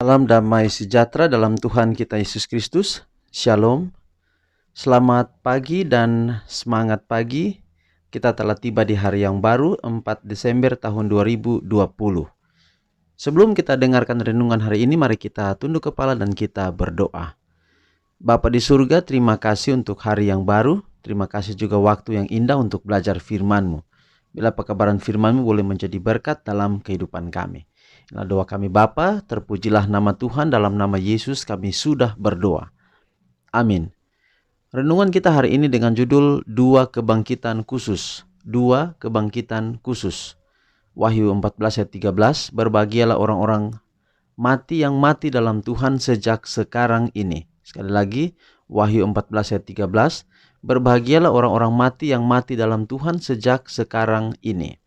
Salam damai sejahtera dalam Tuhan kita Yesus Kristus. Shalom. Selamat pagi dan semangat pagi. Kita telah tiba di hari yang baru, 4 Desember tahun 2020. Sebelum kita dengarkan renungan hari ini, mari kita tunduk kepala dan kita berdoa. Bapa di surga, terima kasih untuk hari yang baru. Terima kasih juga waktu yang indah untuk belajar firman-Mu. Bila pekabaran firman-Mu boleh menjadi berkat dalam kehidupan kami. Inilah doa kami Bapa, terpujilah nama Tuhan, dalam nama Yesus kami sudah berdoa. Amin. Renungan kita hari ini dengan judul Dua Kebangkitan Khusus. Dua Kebangkitan Khusus. Wahyu 14 ayat 13, berbahagialah orang-orang mati yang mati dalam Tuhan sejak sekarang ini. Sekali lagi, Wahyu 14 ayat 13, berbahagialah orang-orang mati yang mati dalam Tuhan sejak sekarang ini.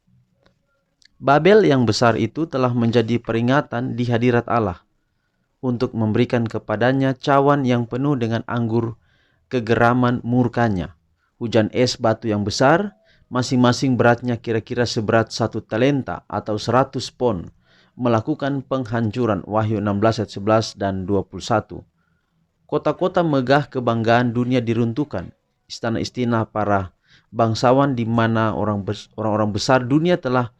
Babel yang besar itu telah menjadi peringatan di hadirat Allah untuk memberikan kepadanya cawan yang penuh dengan anggur kegeraman murkanya. Hujan es batu yang besar, masing-masing beratnya kira-kira seberat 1 talenta atau 100 pon, melakukan penghancuran. Wahyu 16 ayat 11 dan 21. Kota-kota megah kebanggaan dunia diruntuhkan. Istana-istana para bangsawan di mana orang-orang besar dunia telah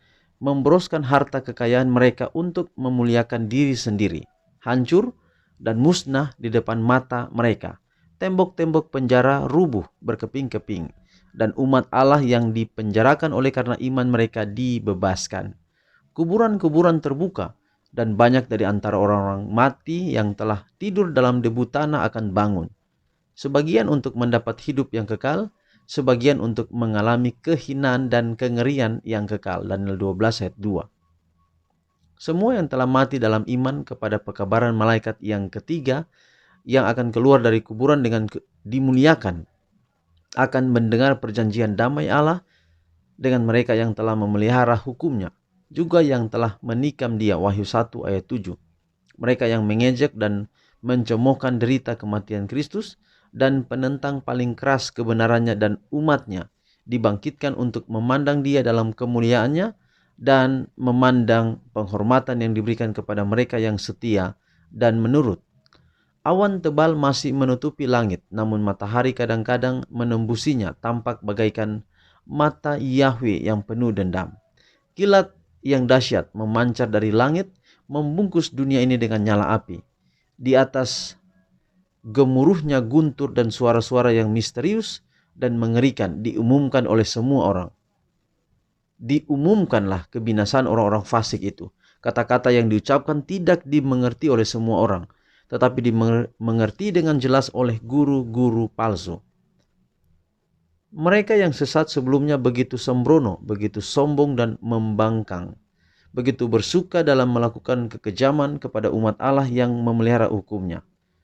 memboroskan harta kekayaan mereka untuk memuliakan diri sendiri, hancur dan musnah di depan mata mereka. Tembok-tembok penjara rubuh berkeping-keping, dan umat Allah yang dipenjarakan oleh karena iman mereka dibebaskan. Kuburan-kuburan terbuka, dan banyak dari antara orang-orang mati yang telah tidur dalam debu tanah akan bangun. Sebagian untuk mendapat hidup yang kekal, sebagian untuk mengalami kehinaan dan kengerian yang kekal. Daniel 12 ayat 2. Semua yang telah mati dalam iman kepada pekabaran malaikat yang ketiga yang akan keluar dari kuburan dengan dimuliakan akan mendengar perjanjian damai Allah dengan mereka yang telah memelihara hukumnya, juga yang telah menikam dia. Wahyu 1 ayat 7. Mereka yang mengejek dan mencemoohkan derita kematian Kristus dan penentang paling keras kebenarannya dan umatnya dibangkitkan untuk memandang dia dalam kemuliaannya dan memandang penghormatan yang diberikan kepada mereka yang setia dan menurut. Awan tebal masih menutupi langit, namun matahari kadang-kadang menembusinya, tampak bagaikan mata Yahweh yang penuh dendam. Kilat yang dahsyat memancar dari langit, membungkus dunia ini dengan nyala api. Di atas gemuruhnya guntur dan suara-suara yang misterius dan mengerikan diumumkan oleh semua orang. Diumumkanlah kebinasaan orang-orang fasik itu. Kata-kata yang diucapkan tidak dimengerti oleh semua orang, tetapi dimengerti dengan jelas oleh guru-guru palsu. Mereka yang sesat sebelumnya begitu sembrono, begitu sombong dan membangkang, begitu bersuka dalam melakukan kekejaman kepada umat Allah yang memelihara hukumnya.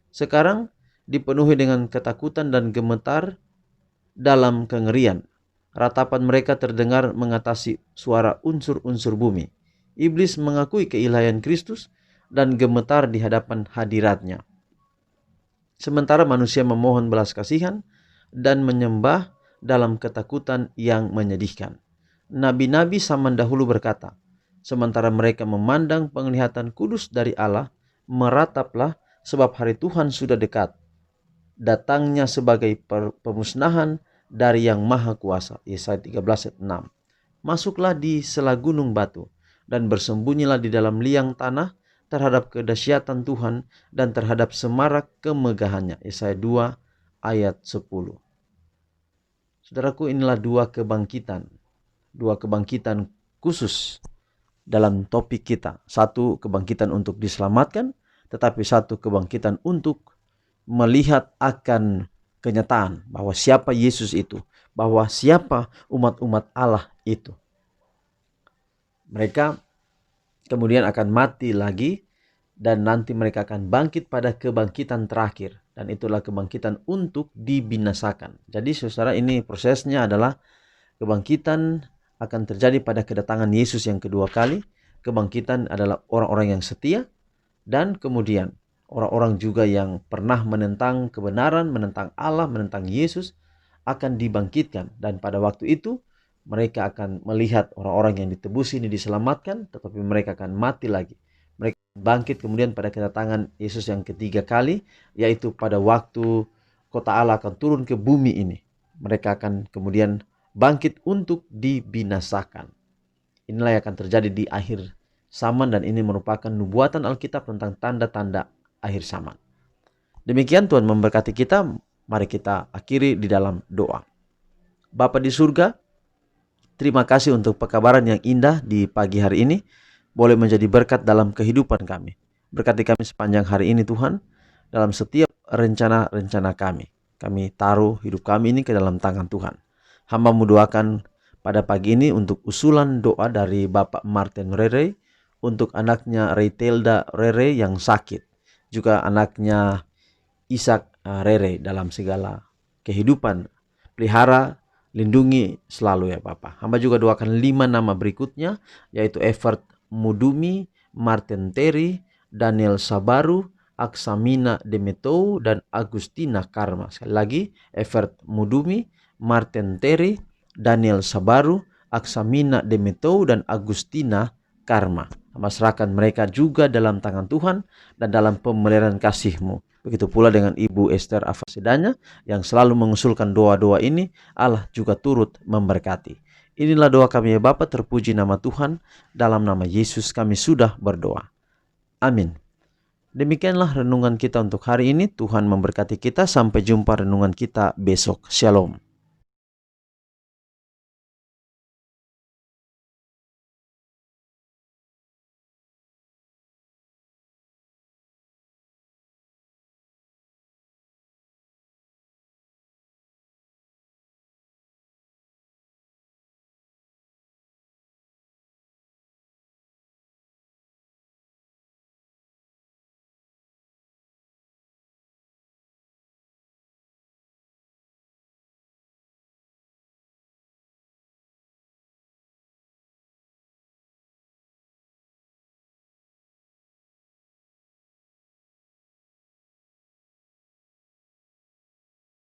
Sekarang dipenuhi dengan ketakutan dan gemetar dalam kengerian. Ratapan mereka terdengar mengatasi suara unsur-unsur bumi. Iblis mengakui keilahian Kristus dan gemetar di hadapan hadiratnya. Sementara manusia memohon belas kasihan dan menyembah dalam ketakutan yang menyedihkan. Nabi-nabi zaman dahulu berkata, sementara mereka memandang penglihatan kudus dari Allah, merataplah, sebab hari Tuhan sudah dekat, datangnya sebagai pemusnahan dari yang maha kuasa. Yesaya 13 ayat 6. Masuklah di sela gunung batu dan bersembunyilah di dalam liang tanah terhadap kedahsyatan Tuhan dan terhadap semarak kemegahannya. Yesaya 2 ayat 10. Saudaraku, inilah dua kebangkitan khusus dalam topik kita. Satu, kebangkitan untuk diselamatkan, tetapi satu kebangkitan untuk melihat akan kenyataan bahwa siapa Yesus itu, bahwa siapa umat-umat Allah itu. Mereka kemudian akan mati lagi dan nanti mereka akan bangkit pada kebangkitan terakhir, dan itulah kebangkitan untuk dibinasakan. Jadi saudara, ini prosesnya adalah kebangkitan akan terjadi pada kedatangan Yesus yang kedua kali. Kebangkitan adalah orang-orang yang setia, dan kemudian orang-orang juga yang pernah menentang kebenaran, menentang Allah, menentang Yesus akan dibangkitkan. Dan pada waktu itu mereka akan melihat orang-orang yang ditebus ini diselamatkan, tetapi mereka akan mati lagi. Mereka bangkit kemudian pada kedatangan Yesus yang ketiga kali, yaitu pada waktu kota Allah akan turun ke bumi ini. Mereka akan kemudian bangkit untuk dibinasakan. Inilah yang akan terjadi di akhir zaman, dan ini merupakan nubuatan Alkitab tentang tanda-tanda akhir zaman. Demikian Tuhan memberkati kita. Mari kita akhiri di dalam doa. Bapa di surga, terima kasih untuk pekabaran yang indah di pagi hari ini. Boleh menjadi berkat dalam kehidupan kami. Berkati kami sepanjang hari ini Tuhan, dalam setiap rencana-rencana kami. Kami taruh hidup kami ini ke dalam tangan Tuhan. Hamba mendoakan pada pagi ini untuk usulan doa dari Bapak Martin Rere, untuk anaknya Reitelda Rere yang sakit, juga anaknya Ishak Rere dalam segala kehidupan. Pelihara, lindungi selalu ya Bapak. Hamba juga doakan 5 nama berikutnya, yaitu Evert Mudumi, Martin Terry, Daniel Sabaru, Aksamina Demetou, dan Agustina Karma. Sekali lagi, Evert Mudumi, Martin Terry, Daniel Sabaru, Aksamina Demetou, dan Agustina Karma. Hamba serahkan mereka juga dalam tangan Tuhan dan dalam pemeliharaan kasih-Mu. Begitu pula dengan Ibu Esther Afasidanya yang selalu mengusulkan doa-doa ini. Allah juga turut memberkati. Inilah doa kami ya Bapa, terpuji nama Tuhan. Dalam nama Yesus kami sudah berdoa. Amin. Demikianlah renungan kita untuk hari ini. Tuhan memberkati kita. Sampai jumpa renungan kita besok. Shalom.